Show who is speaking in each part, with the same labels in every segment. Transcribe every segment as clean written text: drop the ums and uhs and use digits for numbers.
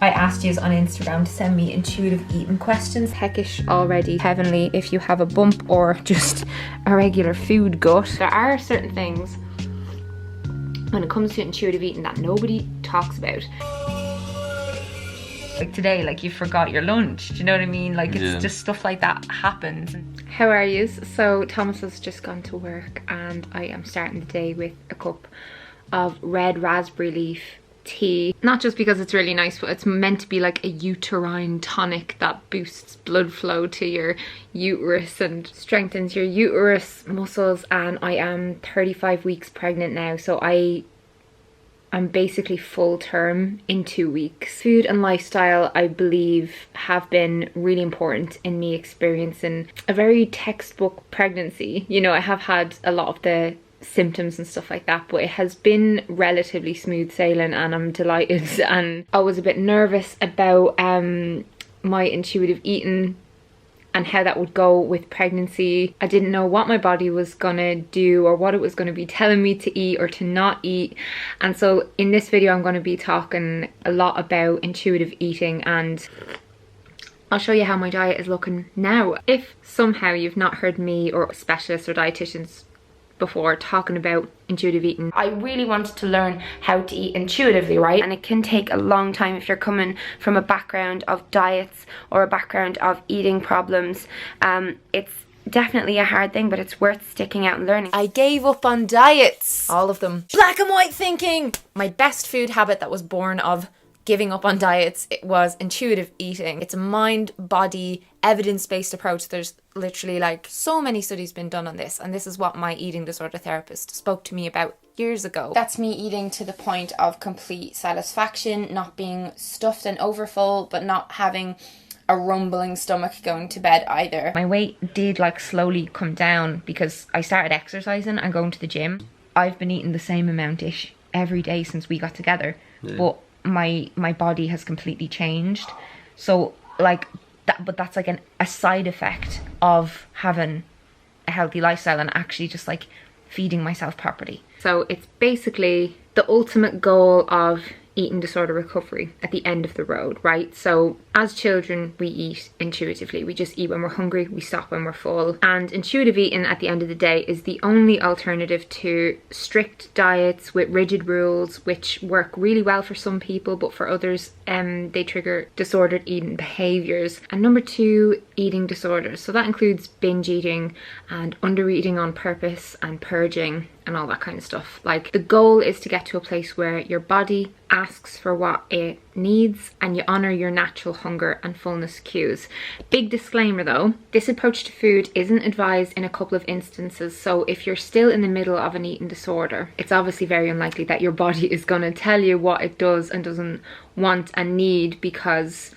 Speaker 1: I asked you on Instagram to send me intuitive eating questions. Peckish already, heavenly if you have a bump or just a regular food gut. There are certain things when it comes to intuitive eating that nobody talks about. Like today, like you forgot your lunch, do you know what I mean? Like it's just stuff like that happens. How are you? So Thomas has just gone to work and I am starting the day with a cup of red raspberry leaf tea. Not just because it's really nice, but it's meant to be like a uterine tonic that boosts blood flow to your uterus and strengthens your uterus muscles. And I am 35 weeks pregnant now, so I'm basically full term in 2 weeks. Food and lifestyle, I believe, have been really important in me experiencing a very textbook pregnancy. You know, I have had a lot of the symptoms and stuff like that, but it has been relatively smooth sailing and I'm delighted. And I was a bit nervous about my intuitive eating and how that would go with pregnancy. I didn't know what my body was gonna do or what it was gonna be telling me to eat or to not eat. And so in this video I'm gonna be talking a lot about intuitive eating, and I'll show you how my diet is looking now. If somehow you've not heard me or specialists or dietitians before talking about intuitive eating, I really wanted to learn how to eat intuitively, right? And it can take a long time if you're coming from a background of diets or a background of eating problems. It's definitely a hard thing, but it's worth sticking out and learning. I gave up on diets, all of them. Black and white thinking. My best food habit that was born of giving up on diets, it was intuitive eating. It's a mind, body, evidence-based approach. There's literally like so many studies been done on this, and this is what my eating disorder therapist spoke to me about years ago. That's me eating to the point of complete satisfaction, not being stuffed and overfull, but not having a rumbling stomach going to bed either. My weight did like slowly come down because I started exercising and going to the gym. I've been eating the same amount-ish every day since we got together, but my body has completely changed. So like that, but that's like a side effect of having a healthy lifestyle and actually just like feeding myself properly. So it's basically the ultimate goal of eating disorder recovery at the end of the road, right? So as children, we eat intuitively. We just eat when we're hungry, we stop when we're full. And intuitive eating at the end of the day is the only alternative to strict diets with rigid rules, which work really well for some people, but for others, they trigger disordered eating behaviors. And number 2, eating disorders. So that includes binge eating and under eating on purpose and purging and all that kind of stuff. Like the goal is to get to a place where your body asks for what it needs and you honor your natural hunger and fullness cues. Big disclaimer though, this approach to food isn't advised in a couple of instances. So if you're still in the middle of an eating disorder, it's obviously very unlikely that your body is going to tell you what it does and doesn't want and need, because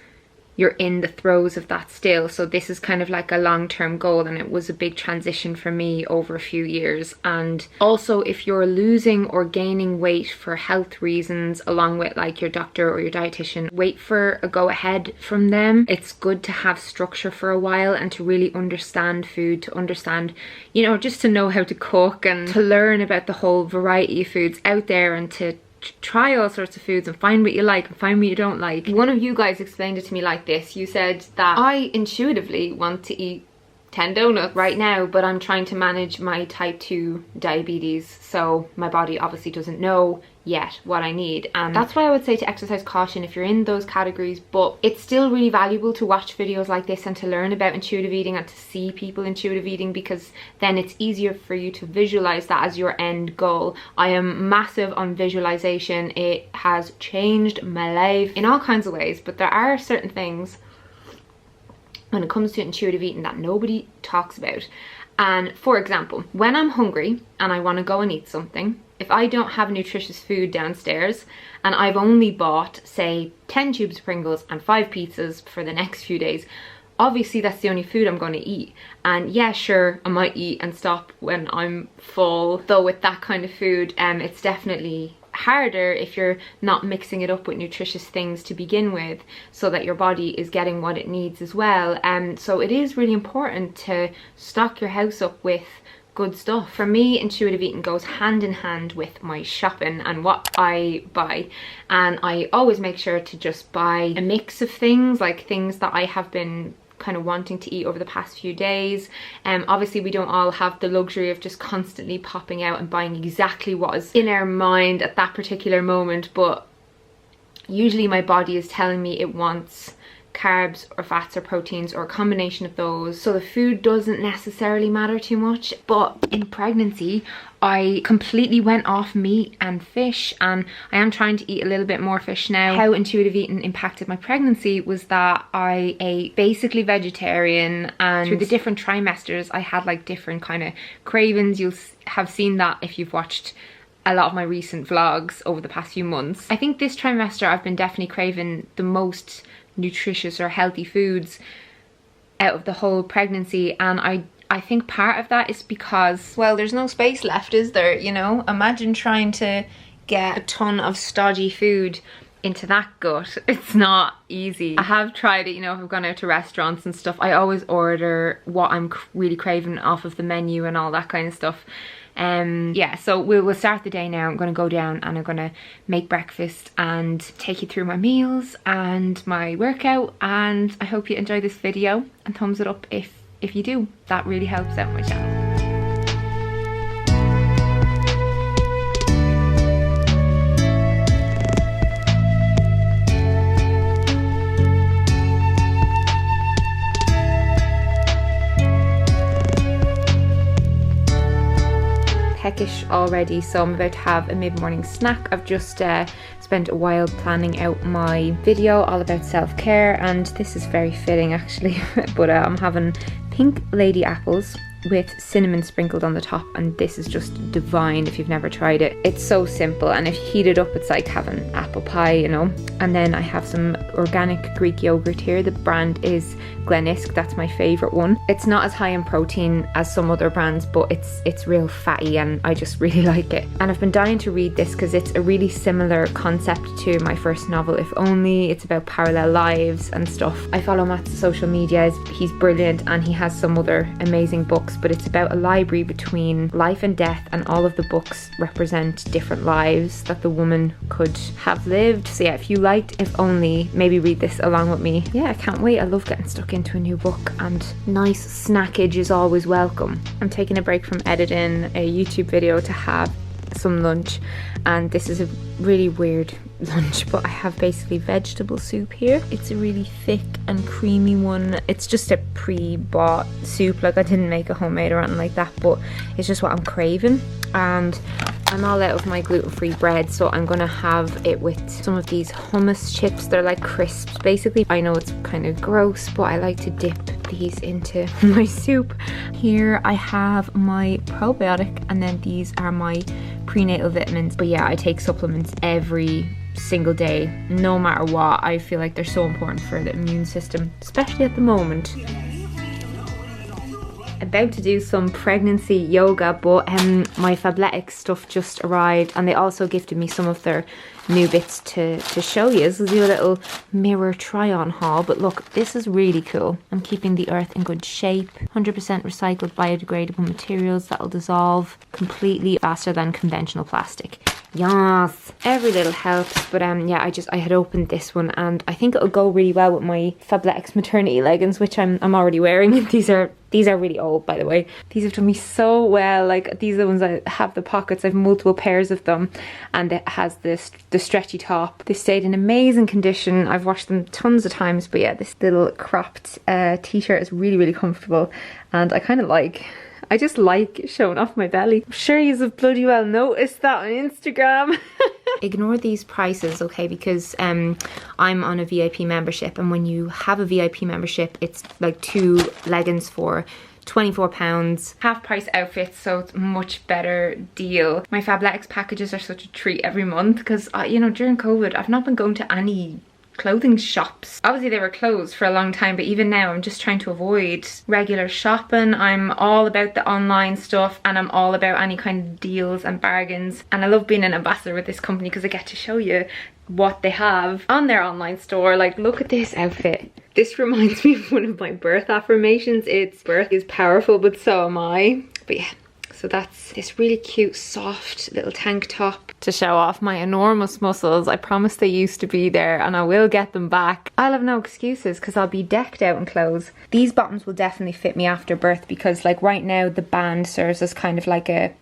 Speaker 1: you're in the throes of that still. So this is kind of like a long-term goal, and it was a big transition for me over a few years. And also, if you're losing or gaining weight for health reasons, along with like your doctor or your dietitian, wait for a go ahead from them. It's good to have structure for a while and to really understand food, to understand, you know, just to know how to cook and to learn about the whole variety of foods out there, and to try all sorts of foods and find what you like and find what you don't like. One of you guys explained it to me like this. You said that I intuitively want to eat 10 donuts right now, but I'm trying to manage my type 2 diabetes, so my body obviously doesn't know yet what I need. And that's why I would say to exercise caution if you're in those categories, but it's still really valuable to watch videos like this and to learn about intuitive eating and to see people intuitive eating, because then it's easier for you to visualize that as your end goal. I am massive on visualization. It has changed my life in all kinds of ways, but there are certain things when it comes to intuitive eating that nobody talks about. And for example, when I'm hungry and I want to go and eat something, if I don't have nutritious food downstairs and I've only bought, say, 10 tubes of Pringles and 5 pizzas for the next few days, obviously that's the only food I'm going to eat. And yeah, sure, I might eat and stop when I'm full. Though with that kind of food, it's definitely harder if you're not mixing it up with nutritious things to begin with, so that your body is getting what it needs as well. So it is really important to stock your house up with good stuff. For me, intuitive eating goes hand in hand with my shopping and what I buy, and I always make sure to just buy a mix of things, like things that I have been kind of wanting to eat over the past few days. Obviously we don't all have the luxury of just constantly popping out and buying exactly what is in our mind at that particular moment, but usually my body is telling me it wants carbs or fats or proteins or a combination of those, so the food doesn't necessarily matter too much. But in pregnancy I completely went off meat and fish, and I am trying to eat a little bit more fish now. How intuitive eating impacted my pregnancy was that I ate basically vegetarian, and through the different trimesters I had like different kind of cravings. You'll have seen that if you've watched a lot of my recent vlogs over the past few months. I think this trimester I've been definitely craving the most nutritious or healthy foods out of the whole pregnancy, and I think part of that is because, well, there's no space left, is there? You know, imagine trying to get a ton of stodgy food into that gut. It's not easy. I have tried it, you know, if I've gone out to restaurants and stuff, I always order what I'm really craving off of the menu and all that kind of stuff. Yeah, so we'll start the day now. I'm gonna go down and I'm gonna make breakfast and take you through my meals and my workout, and I hope you enjoy this video, and thumbs it up if you do. That really helps out my channel. Peckish already, so I'm about to have a mid-morning snack. I've just spent a while planning out my video all about self-care, and this is very fitting actually. But I'm having pink lady apples with cinnamon sprinkled on the top, and this is just divine if you've never tried it. It's so simple, and if you heat it up it's like having apple pie, you know. And then I have some organic Greek yogurt here. The brand is Glenisk, that's my favourite one. It's not as high in protein as some other brands, but it's real fatty and I just really like it. And I've been dying to read this because it's a really similar concept to my first novel, If Only. It's about parallel lives and stuff. I follow Matt's social medias, he's brilliant, and he has some other amazing books, but it's about a library between life and death, and all of the books represent different lives that the woman could have lived. So yeah, if you liked If Only, maybe read this along with me. Yeah, I can't wait. I love getting stuck into a new book, and nice snackage is always welcome. I'm taking a break from editing a YouTube video to have some lunch, and this is a really weird lunch, but I have basically vegetable soup here. It's a really thick and creamy one. It's just a pre-bought soup, like I didn't make a homemade or anything like that, but it's just what I'm craving. And I'm all out of my gluten-free bread, so I'm gonna have it with some of these hummus chips. They're like crisps basically. I know it's kind of gross, but I like to dip these into my soup. Here I have my probiotic, and then these are my prenatal vitamins. But yeah, I take supplements every single day, no matter what. I feel like they're so important for the immune system, especially at the moment. About to do some pregnancy yoga, but my Fabletics stuff just arrived, and they also gifted me some of their new bits to show you. So we'll do a little mirror try-on haul, but look, this is really cool. I'm keeping the earth in good shape. 100% recycled biodegradable materials that will dissolve completely faster than conventional plastic. Yes, every little helps. But yeah, I had opened this one, and I think it'll go really well with my Fabletics maternity leggings, which I'm already wearing. These are really old, by the way. These have done me so well. Like, these are the ones that have the pockets. I have multiple pairs of them, and it has the stretchy top. They stayed in amazing condition. I've washed them tons of times, but yeah, this little cropped t-shirt is really, really comfortable, and I just like showing off my belly. I'm sure you've bloody well noticed that on Instagram. Ignore these prices, okay, because I'm on a VIP membership, and when you have a VIP membership, it's like 2 leggings for £24, half price outfits, so it's a much better deal. My Fabletics packages are such a treat every month because, you know, during COVID, I've not been going to any clothing shops. Obviously they were closed for a long time, but even now I'm just trying to avoid regular shopping. I'm all about the online stuff, and I'm all about any kind of deals and bargains, and I love being an ambassador with this company because I get to show you what they have on their online store. Like, look at this outfit. This reminds me of one of my birth affirmations. It's birth is powerful, but so am I. But yeah, So that's this really cute, soft little tank top to show off my enormous muscles. I promise they used to be there and I will get them back. I'll have no excuses because I'll be decked out in clothes. These bottoms will definitely fit me after birth because like right now the band serves as kind of like a,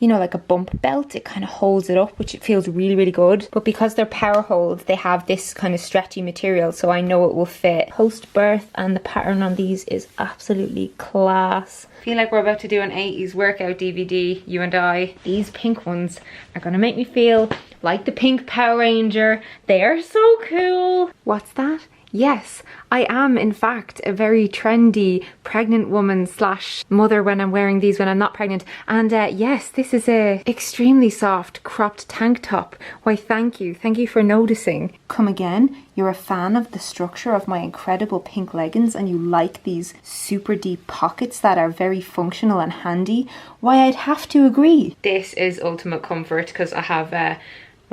Speaker 1: you know, like a bump belt. It kind of holds it up, which it feels really, really good. But because they're power holds, they have this kind of stretchy material, so I know it will fit post-birth, and the pattern on these is absolutely class. I feel like we're about to do an 80s workout DVD, you and I. These pink ones are gonna make me feel like the pink Power Ranger. They are so cool. What's that? Yes, I am in fact a very trendy pregnant woman slash mother when I'm wearing these when I'm not pregnant. And yes, this is a extremely soft cropped tank top. Why, thank you for noticing. Come again, you're a fan of the structure of my incredible pink leggings and you like these super deep pockets that are very functional and handy. Why, I'd have to agree. This is ultimate comfort because I have my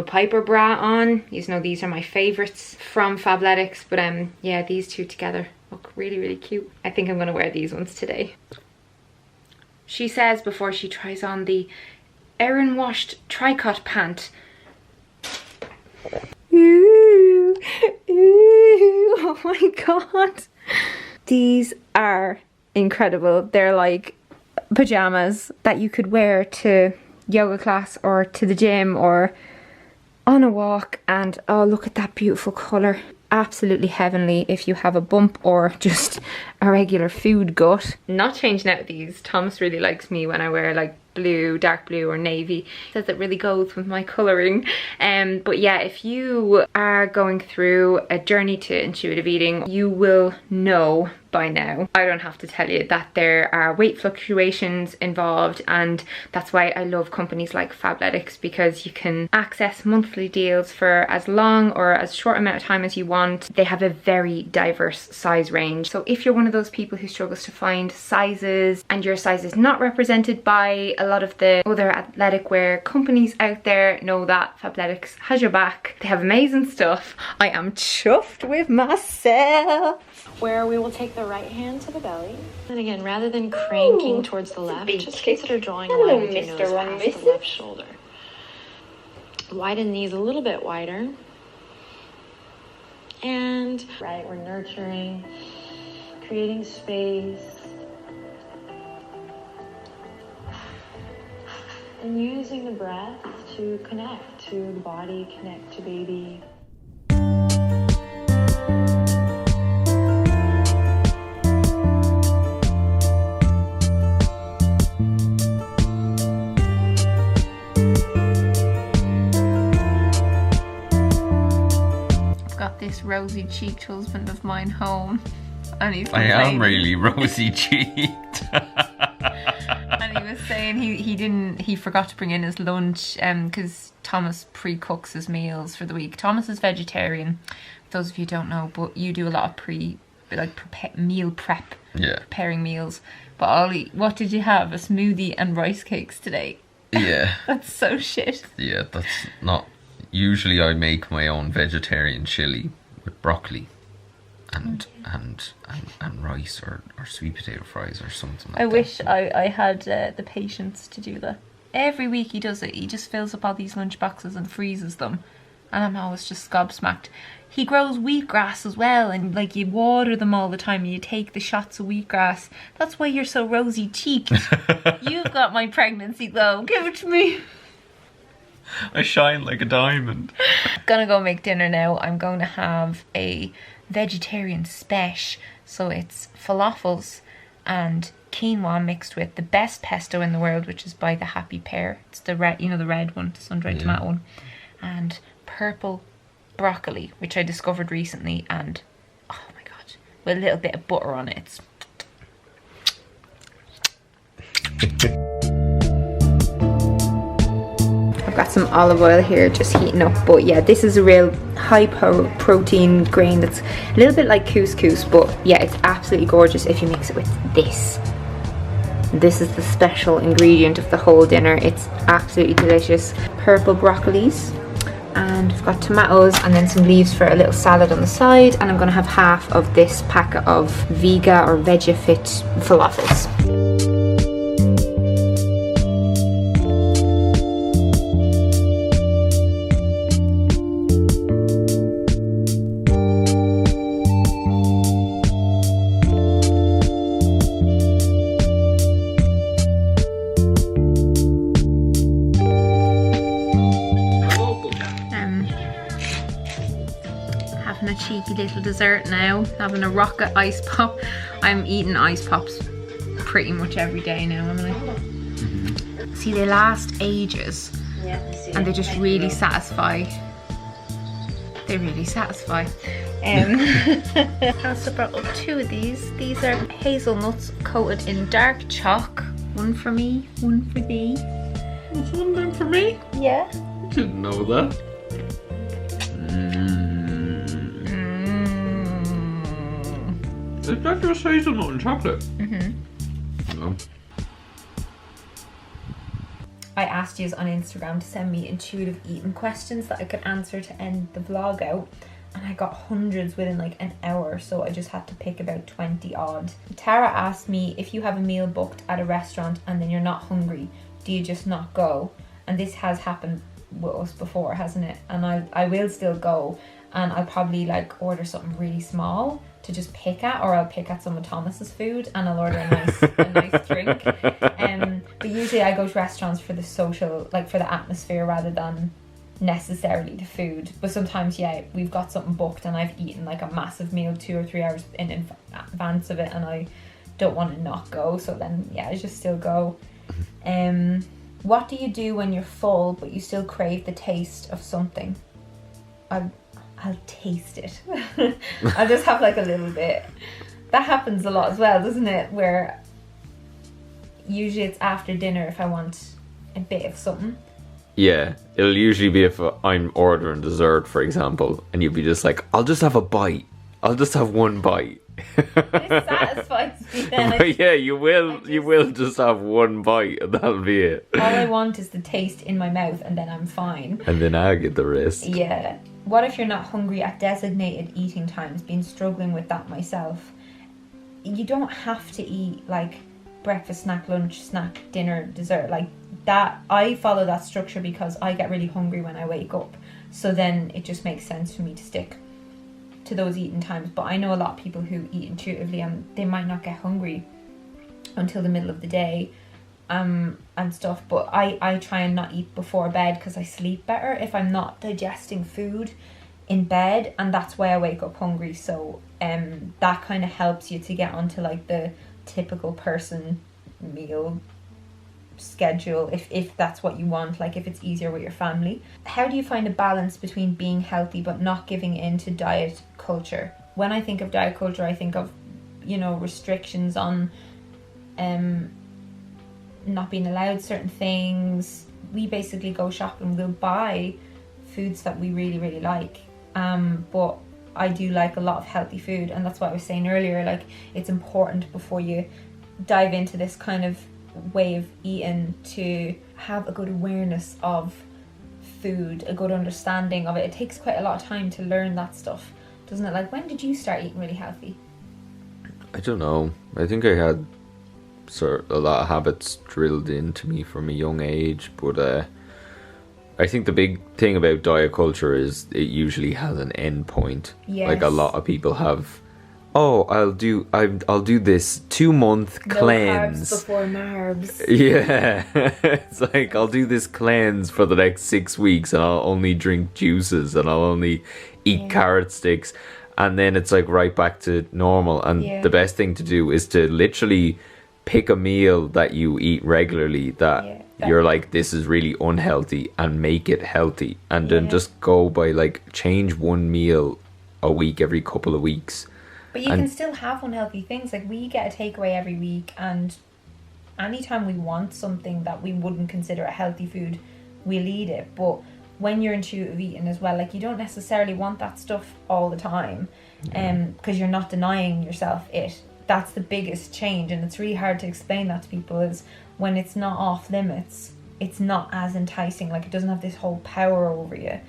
Speaker 1: Piper bra on. You know, these are my favorites from Fabletics, but yeah, these two together look really, really cute. I think I'm gonna wear these ones today. She says before she tries on the Erin washed tricot pant. Ooh, ooh, oh my god. These are incredible. They're like pajamas that you could wear to yoga class or to the gym or on a walk, and oh, look at that beautiful colour. Absolutely heavenly if you have a bump or just a regular food gut. Not changing out these. Thomas really likes me when I wear like blue, dark blue or navy. Says it really goes with my colouring. But yeah, if you are going through a journey to intuitive eating, you will know by now, I don't have to tell you, that there are weight fluctuations involved, and that's why I love companies like Fabletics, because you can access monthly deals for as long or as short amount of time as you want. They have a very diverse size range. So if you're one of those people who struggles to find sizes and your size is not represented by a lot of the other athletic wear companies out there, know that Fabletics has your back. They have amazing stuff. I am chuffed with myself.
Speaker 2: Where we will take the right hand to the belly. And again, rather than cranking towards the left, just consider drawing a line with your nose past the left shoulder. Widen the knees a little bit wider. And right, we're nurturing, creating space. And using the breath to connect to the body, connect to baby.
Speaker 1: This rosy cheeked husband of mine home, and he's
Speaker 3: I am really rosy cheeked.
Speaker 1: And he was saying he forgot to bring in his lunch because Thomas pre-cooks his meals for the week. Thomas is vegetarian, for those of you who don't know, but you do a lot of meal prep, preparing meals. But Ollie, what did you have? A smoothie and rice cakes today?
Speaker 3: Yeah.
Speaker 1: That's so shit.
Speaker 3: Yeah, that's not. Usually I make my own vegetarian chili with broccoli and rice or sweet potato fries or something like that.
Speaker 1: I wish I had the patience to do that. Every week he does it. He just fills up all these lunch boxes and freezes them. And I'm always just gobsmacked. He grows wheatgrass as well, and like you water them all the time and you take the shots of wheatgrass. That's why you're so rosy cheeked. You've got my pregnancy glow. Give it to me.
Speaker 3: I shine like a diamond.
Speaker 1: Gonna go make dinner now. I'm going to have a vegetarian spesh. So it's falafels and quinoa mixed with the best pesto in the world, which is by the Happy Pear. It's the red, you know, the red one, the sun-dried tomato one. And purple broccoli, which I discovered recently, and oh my god, with a little bit of butter on it. I've got some olive oil here just heating up, but yeah, this is a real high protein grain that's a little bit like couscous, but yeah, it's absolutely gorgeous if you mix it with this. This is the special ingredient of the whole dinner. It's absolutely delicious. Purple broccolis, and we've got tomatoes and then some leaves for a little salad on the side, and I'm going to have half of this packet of Vega or Vegafit falafels. having a cheeky little dessert now, having a rocket ice pop. I'm eating ice pops pretty much every day now, am I? Mm-hmm. See, they last ages.
Speaker 2: Yeah, I see.
Speaker 1: And they just really satisfy. They really satisfy. I also brought up 2 of these. These are hazelnuts coated in dark chalk. One for me, one for thee.
Speaker 3: There's one meant for me?
Speaker 1: Yeah.
Speaker 3: Didn't know that. Is that just hazelnut and chocolate? Mm-hmm. No.
Speaker 1: I asked you on Instagram to send me intuitive eating questions that I could answer to end the vlog out, and I got hundreds within like an hour, so I just had to pick about 20 odd. Tara asked me, if you have a meal booked at a restaurant and then you're not hungry, do you just not go? And this has happened with us before, hasn't it? And I will still go, and I'll probably like order something really small to just pick at, or I'll pick at some of Thomas's food and I'll order a nice drink. But usually I go to restaurants for the social, like for the atmosphere rather than necessarily the food. But sometimes, yeah, we've got something booked and I've eaten like a massive meal 2 or 3 hours in advance of it, and I don't want to not go, so then yeah, I just still go. What do you do when you're full but you still crave the taste of something? I'll taste it. I'll just have like a little bit. That happens a lot as well, doesn't it? Where usually it's after dinner if I want a bit of something.
Speaker 4: Yeah, it'll usually be if I'm ordering dessert, for example, and you'll be just like, I'll just have a bite. I'll just have one bite.
Speaker 1: This satisfies me then.
Speaker 4: But yeah, you will just have one bite and that'll be it.
Speaker 1: All I want is the taste in my mouth and then I'm fine.
Speaker 4: And then I get the rest.
Speaker 1: Yeah. What if you're not hungry at designated eating times? Been struggling with that myself. You don't have to eat like breakfast, snack, lunch, snack, dinner, dessert. Like that, I follow that structure because I get really hungry when I wake up. So then it just makes sense for me to stick to those eating times. But I know a lot of people who eat intuitively and they might not get hungry until the middle of the day and stuff. But I try and not eat before bed because I sleep better if I'm not digesting food in bed, and that's why I wake up hungry. So that kind of helps you to get onto like the typical person meal schedule if that's what you want, like if it's easier with your family. How do you find a balance between being healthy but not giving in to diet culture? When I think of diet culture, I think of, you know, restrictions on not being allowed certain things. We basically go shopping, we'll buy foods that we really, really like, but I do like a lot of healthy food, and that's what I was saying earlier, like it's important before you dive into this kind of way of eating to have a good awareness of food, a good understanding of it. It takes quite a lot of time to learn that stuff, doesn't it? Like, when did you start eating really healthy?
Speaker 4: I don't know. I think I had sort of a lot of habits drilled into me from a young age, but I think the big thing about diet culture is it usually has an end point. Yes. Like a lot of people have, I'll do this 2-month cleanse.
Speaker 1: No carbs before marbs.
Speaker 4: Yeah. It's like, I'll do this cleanse for the next 6 weeks and I'll only drink juices and I'll only eat carrot sticks. And then it's like right back to normal. And the best thing to do is to literally pick a meal that you eat regularly that you're like, this is really unhealthy, and make it healthy. And then just go by like, change one meal a week every couple of weeks.
Speaker 1: But you can still have unhealthy things. Like, we get a takeaway every week, and anytime we want something that we wouldn't consider a healthy food, we'll eat it. But when you're intuitive eating as well, like, you don't necessarily want that stuff all the time, because you're not denying yourself it. That's the biggest change, and it's really hard to explain that to people, is when it's not off limits, it's not as enticing. Like, it doesn't have this whole power over you.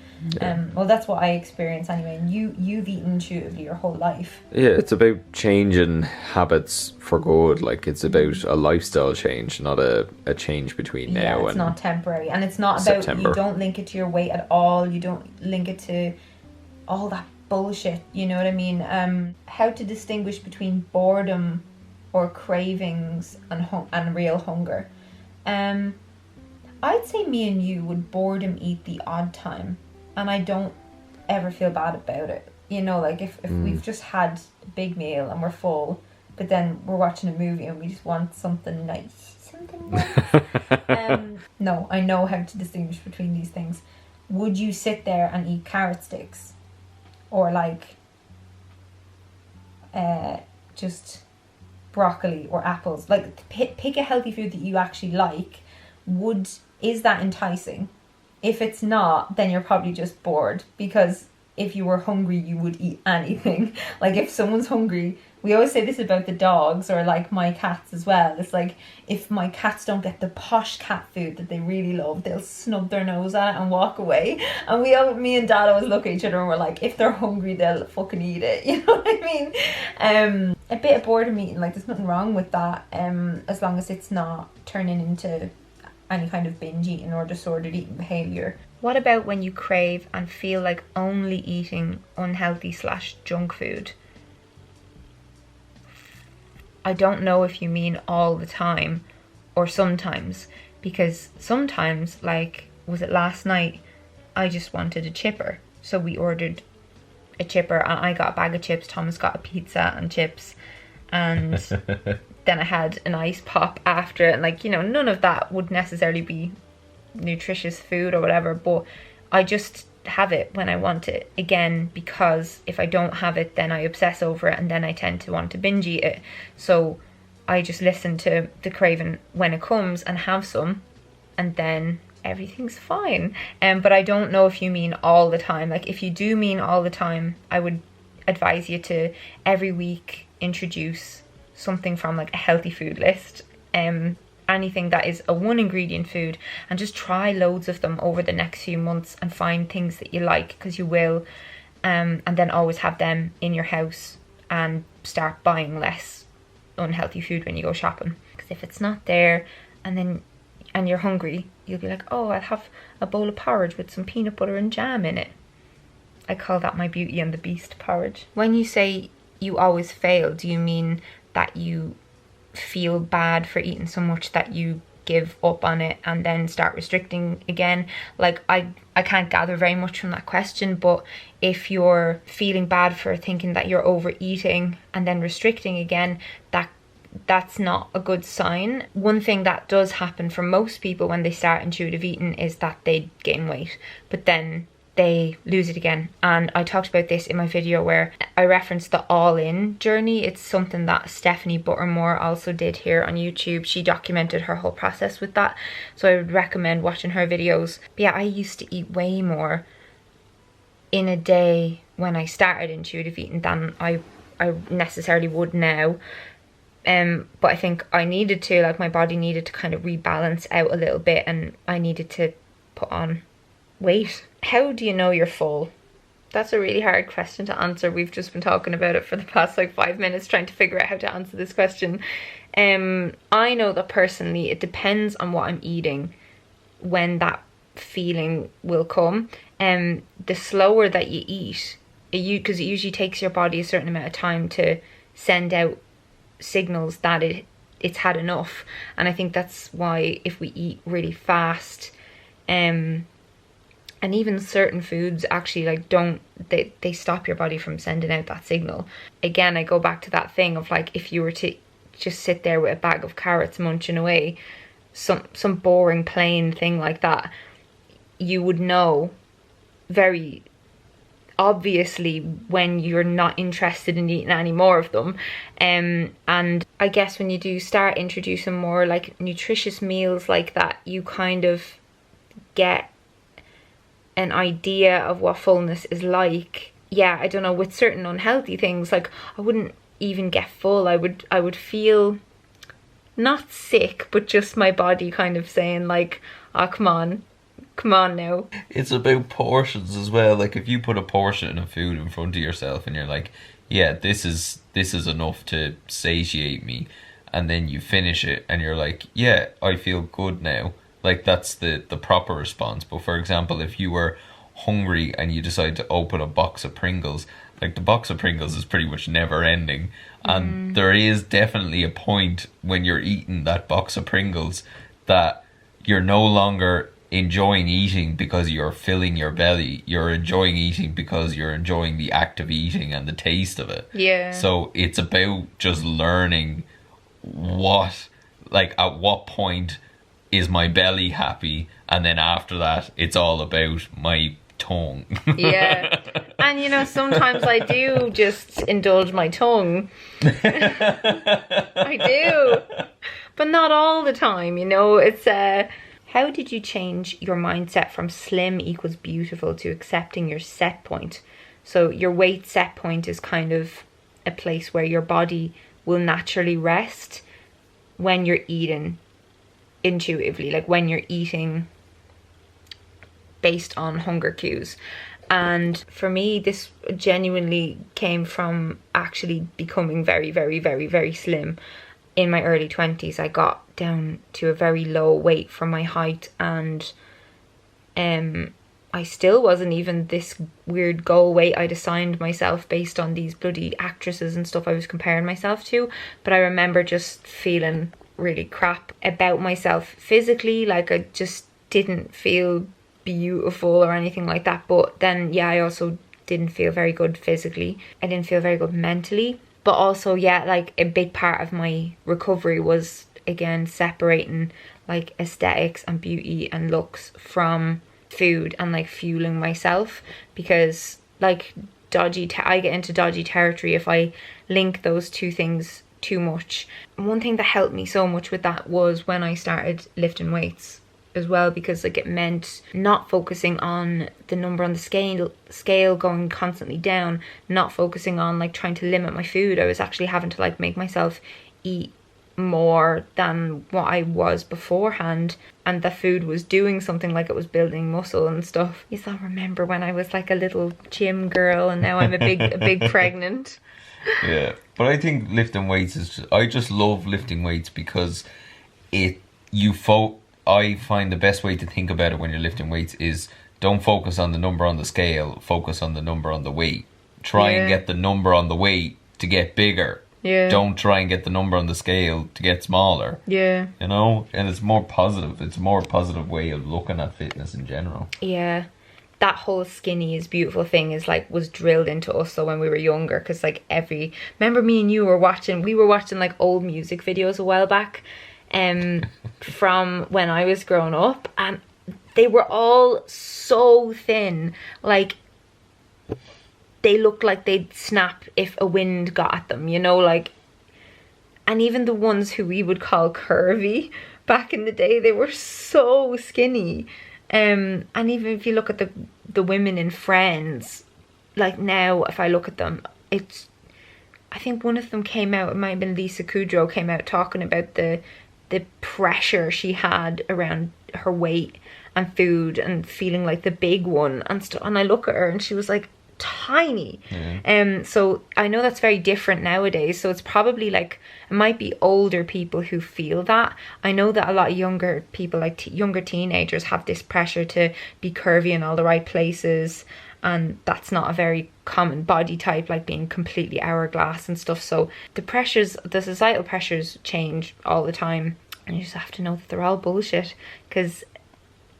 Speaker 1: Well, that's what I experience anyway, and you've eaten intuitively your whole life.
Speaker 4: Yeah, it's about changing habits for good. Like, it's about a lifestyle change, not a change between now and...
Speaker 1: it's not temporary, and it's not about September. You don't link it to your weight at all, you don't link it to all that bullshit, you know what I mean? How to distinguish between boredom or cravings and real hunger. I'd say me and you would boredom eat the odd time, and I don't ever feel bad about it. you know, like if we've just had a big meal and we're full, but then we're watching a movie and we just want something nice. No, I know how to distinguish between these things. Would you sit there and eat carrot sticks? Or like just broccoli or apples? Like pick a healthy food that you actually like. Is that enticing? If it's not, then you're probably just bored, because if you were hungry you would eat anything. Like if someone's hungry, we always say this about the dogs, or like my cats as well. It's like, if my cats don't get the posh cat food that they really love, they'll snub their nose at it and walk away. And me and Dad always look at each other and we're like, if they're hungry they'll fucking eat it. You know what I mean? A bit of boredom eating, like there's nothing wrong with that, as long as it's not turning into any kind of binge eating or disordered eating behaviour. What about when you crave and feel like only eating unhealthy / junk food? I don't know if you mean all the time or sometimes, because sometimes, like, was it last night, I just wanted a chipper. So we ordered a chipper and I got a bag of chips, Thomas got a pizza and chips, and then I had an ice pop after it. And like, you know, none of that would necessarily be nutritious food or whatever, but I just have it when I want it, again, because if I don't have it then I obsess over it and then I tend to want to binge eat it. So I just listen to the craving when it comes and have some, and then everything's fine. But I don't know if you mean all the time. Like if you do mean all the time, I would advise you to every week introduce something from like a healthy food list, anything that is a 1 ingredient food, and just try loads of them over the next few months and find things that you like, because you will, and then always have them in your house and start buying less unhealthy food when you go shopping. Because if it's not there and you're hungry, you'll be like, oh, I'll have a bowl of porridge with some peanut butter and jam in it. I call that my Beauty and the Beast porridge. When you say you always fail, do you mean that you feel bad for eating so much that you give up on it and then start restricting again? Like I can't gather very much from that question, but if you're feeling bad for thinking that you're overeating and then restricting again, that's not a good sign. One thing that does happen for most people when they start intuitive eating is that they gain weight, but then they lose it again. And I talked about this in my video where I referenced the all-in journey. It's something that Stephanie Buttermore also did here on YouTube. She documented her whole process with that, so I would recommend watching her videos. But yeah, I used to eat way more in a day when I started intuitive eating than I necessarily would now. But I think I needed to, like, my body needed to kind of rebalance out a little bit, and I needed to put on weight. How do you know you're full? That's a really hard question to answer. We've just been talking about it for the past like 5 minutes trying to figure out how to answer this question. I know that personally it depends on what I'm eating when that feeling will come. The slower that you eat, because it usually takes your body a certain amount of time to send out signals that it's had enough. And I think that's why if we eat really fast, and even certain foods actually like they stop your body from sending out that signal. Again, I go back to that thing of like, if you were to just sit there with a bag of carrots munching away, some boring plain thing like that, you would know very obviously when you're not interested in eating any more of them. And I guess when you do start introducing more like nutritious meals like that, you kind of get an idea of what fullness is like. Yeah, I don't know, with certain unhealthy things, like I wouldn't even get full. I would feel not sick, but just my body kind of saying like, oh, come on now.
Speaker 3: It's about portions as well. Like if you put a portion of food in front of yourself and you're like, yeah, this is enough to satiate me, and then you finish it and you're like, yeah, I feel good now. Like that's the proper response. But for example, if you were hungry and you decide to open a box of Pringles, like the box of Pringles is pretty much never ending. And there is definitely a point when you're eating that box of Pringles that you're no longer enjoying eating because you're filling your belly. You're enjoying eating because you're enjoying the act of eating and the taste of it.
Speaker 1: Yeah.
Speaker 3: So it's about just learning at what point is my belly happy, and then after that it's all about my tongue.
Speaker 1: Yeah. And you know, sometimes I do just indulge my tongue. I do. But not all the time, you know. It's how did you change your mindset from slim equals beautiful to accepting your set point? So your weight set point is kind of a place where your body will naturally rest when you're eating intuitively, like when you're eating based on hunger cues. And for me, this genuinely came from actually becoming very, very, very, very slim. In my early 20s, I got down to a very low weight for my height, and I still wasn't even this weird goal weight I'd assigned myself based on these bloody actresses and stuff I was comparing myself to. But I remember just feeling really crap about myself physically, like I just didn't feel beautiful or anything like that. But then I also didn't feel very good physically. I didn't feel very good mentally. But also like a big part of my recovery was again separating like aesthetics and beauty and looks from food and like fueling myself, because like I get into dodgy territory if I link those two things too much. One thing that helped me so much with that was when I started lifting weights as well, because like it meant not focusing on the number on the scale going constantly down, not focusing on like trying to limit my food. I was actually having to like make myself eat more than what I was beforehand, and the food was doing something, like it was building muscle and stuff. You still remember when I was like a little gym girl, and now I'm a big pregnant.
Speaker 3: Yeah, but I think lifting weights I just love lifting weights because I find the best way to think about it when you're lifting weights is don't focus on the number on the scale, focus on the number on the weight. Try and get the number on the weight to get bigger. Yeah. Don't try and get the number on the scale to get smaller. Yeah. You know? And it's more positive. It's a more positive way of looking at fitness in general.
Speaker 1: Yeah. That whole skinny is beautiful thing was drilled into us so when we were younger, because like remember me and you were watching like old music videos a while back from when I was growing up, and they were all so thin, like they looked like they'd snap if a wind got at them, you know, like. And even the ones who we would call curvy back in the day, they were so skinny. And even if you look at the women in Friends, like now if I look at them, I think one of them came out, it might have been Lisa Kudrow, came out talking about the pressure she had around her weight and food and feeling like the big one and stuff. And I look at her and she was like tiny. So I know that's very different nowadays, so it's probably like it might be older people who feel that. I know that a lot of younger people, like younger teenagers, have this pressure to be curvy in all the right places, and that's not a very common body type, like being completely hourglass and stuff. So the societal pressures change all the time, and you just have to know that they're all bullshit, because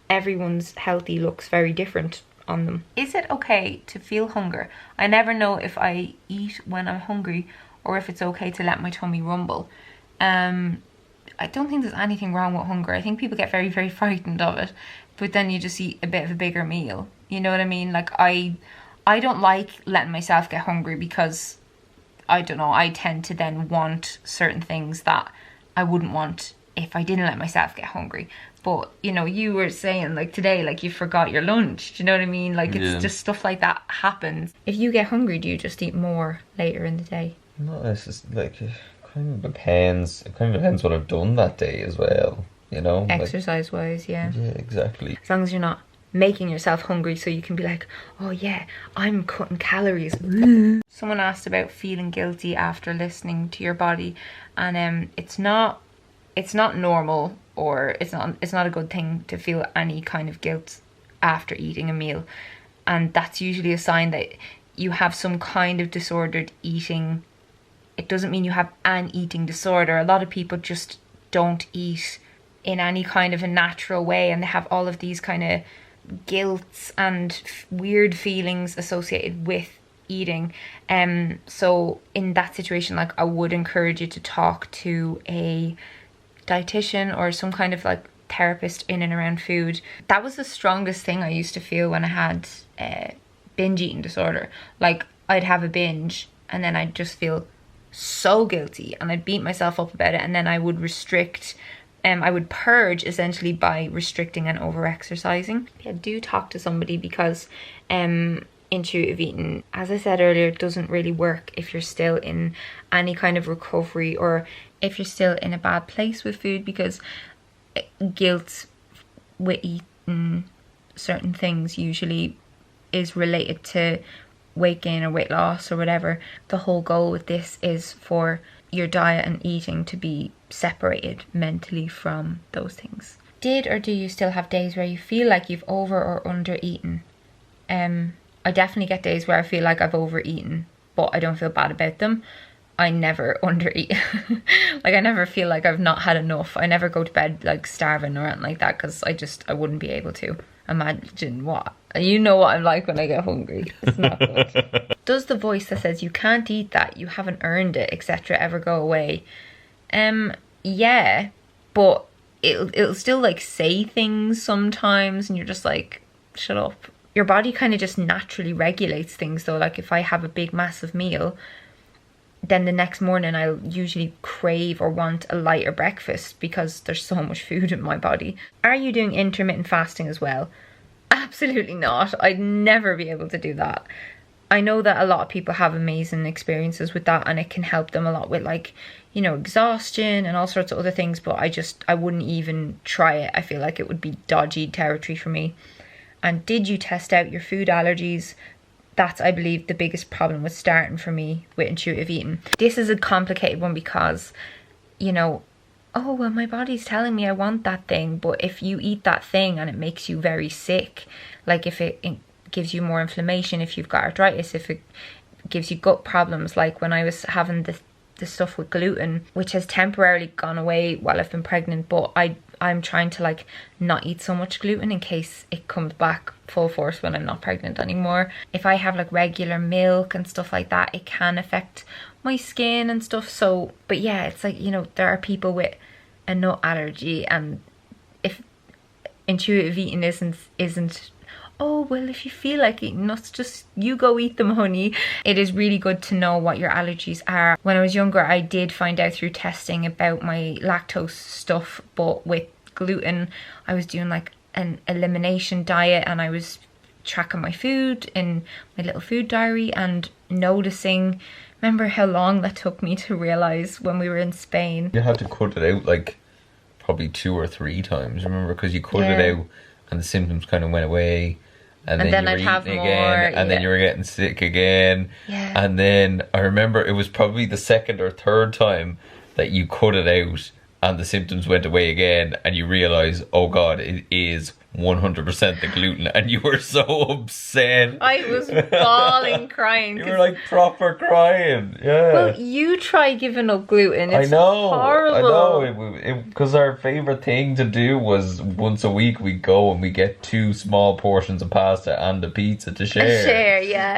Speaker 1: everyone's healthy looks very different on them. Is it okay to feel hunger? I never know if I eat when I'm hungry or if it's okay to let my tummy rumble. I don't think there's anything wrong with hunger. I think people get very, very frightened of it, but then you just eat a bit of a bigger meal. You know what I mean? Like I don't like letting myself get hungry, because I don't know, I tend to then want certain things that I wouldn't want if I didn't let myself get hungry. But, you know, you were saying, like, today, like, you forgot your lunch. Do you know what I mean? Like, it's just stuff like that happens. If you get hungry, do you just eat more later in the day?
Speaker 3: No, it's just, like, it kind of depends. It kind of depends what I've done that day as well, you know?
Speaker 1: Exercise-wise, yeah.
Speaker 3: Yeah, exactly.
Speaker 1: As long as you're not making yourself hungry so you can be like, oh, yeah, I'm cutting calories. Someone asked about feeling guilty after listening to your body. And it's not normal, or it's not a good thing to feel any kind of guilt after eating a meal, and that's usually a sign that you have some kind of disordered eating. It doesn't mean you have an eating disorder. A lot of people just don't eat in any kind of a natural way, and they have all of these kind of guilt and weird feelings associated with eating. So in that situation, like, I would encourage you to talk to a dietitian or some kind of like therapist in and around food. That was the strongest thing I used to feel when I had binge eating disorder. Like, I'd have a binge and then I'd just feel so guilty and I'd beat myself up about it, and then I would restrict. I would purge essentially by restricting and over exercising. Yeah, do talk to somebody, because intuitive eating, as I said earlier, doesn't really work if you're still in any kind of recovery or if you're still in a bad place with food, because guilt with eating certain things usually is related to weight gain or weight loss or whatever. The whole goal with this is for your diet and eating to be separated mentally from those things. Did or do you still have days where you feel like you've over or under eaten? I definitely get days where I feel like I've overeaten, but I don't feel bad about them. I never undereat. Like, I never feel like I've not had enough. I never go to bed like starving or anything like that, because I wouldn't be able to. Imagine what. You know what I'm like when I get hungry. It's not good. Does the voice that says you can't eat that, you haven't earned it, etc. ever go away? Yeah, but it'll still like say things sometimes, and you're just like, shut up. Your body kind of just naturally regulates things though. Like, if I have a big massive meal, then the next morning I'll usually crave or want a lighter breakfast because there's so much food in my body. Are you doing intermittent fasting as well? Absolutely not. I'd never be able to do that. I know that a lot of people have amazing experiences with that, and it can help them a lot with, like, you know, exhaustion and all sorts of other things, but I wouldn't even try it. I feel like it would be dodgy territory for me. And did you test out your food allergies? That's, I believe, the biggest problem with starting for me with intuitive eating. This is a complicated one because, you know, oh, well, my body's telling me I want that thing, but if you eat that thing and it makes you very sick, like if it gives you more inflammation, if you've got arthritis, if it gives you gut problems, like when I was having the stuff with gluten, which has temporarily gone away while I've been pregnant, but I'm trying to like not eat so much gluten in case it comes back full force when I'm not pregnant anymore. If I have like regular milk and stuff like that, it can affect my skin and stuff. So, but yeah, it's like, you know, there are people with a nut allergy, and if intuitive eating isn't oh, well, if you feel like eating nuts, just you go eat them, honey. It is really good to know what your allergies are. When I was younger, I did find out through testing about my lactose stuff, but with gluten, I was doing like an elimination diet, and I was tracking my food in my little food diary and noticing. Remember how long that took me to realise when we were in Spain?
Speaker 3: You had to cut it out like probably 2 or 3 times, remember? Because you cut it out and the symptoms kind of went away. And then you were eating again, and then you were getting sick again. Yeah. And then I remember it was probably the 2nd or 3rd time that you cut it out and the symptoms went away again, and you realise, oh God, it is 100% the gluten, and you were so upset.
Speaker 1: I was bawling, crying.
Speaker 3: You were like proper crying. Yeah.
Speaker 1: Well, you try giving up gluten. It's horrible.
Speaker 3: I know. Because our favourite thing to do was once a week we go and we get 2 small portions of pasta and a pizza to share.
Speaker 1: Yeah.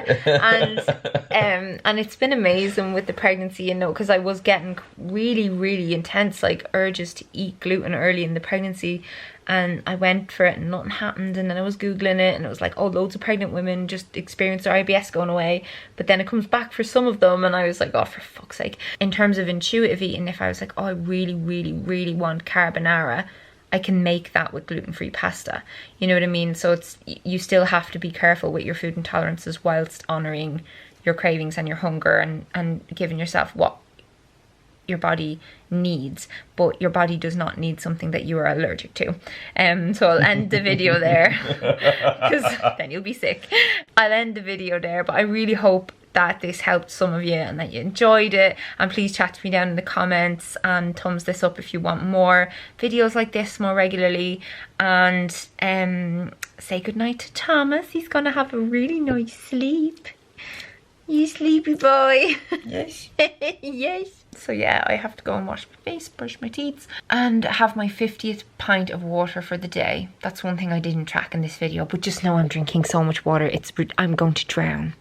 Speaker 1: And it's been amazing with the pregnancy, you know, because I was getting really, really intense like urges to eat gluten early in the pregnancy. And I went for it and nothing happened, and then I was googling it and it was like, oh, loads of pregnant women just experience their IBS going away, but then it comes back for some of them, and I was like, oh, for fuck's sake. In terms of intuitive eating, if I was like, oh, I really, really, really want carbonara, I can make that with gluten-free pasta. You know what I mean? So it's, you still have to be careful with your food intolerances whilst honouring your cravings and your hunger, and giving yourself what your body needs, but your body does not need something that you are allergic to. So I'll end the video there because then you'll be sick. I'll end the video there, but I really hope that this helped some of you and that you enjoyed it, and please chat to me down in the comments and thumbs this up if you want more videos like this more regularly. And say goodnight to Thomas. He's gonna have a really nice sleep. You sleepy boy.
Speaker 3: Yes.
Speaker 1: Yes. So yeah, I have to go and wash my face, brush my teeth, and have my 50th pint of water for the day. That's one thing I didn't track in this video, but just know I'm drinking so much water, I'm going to drown.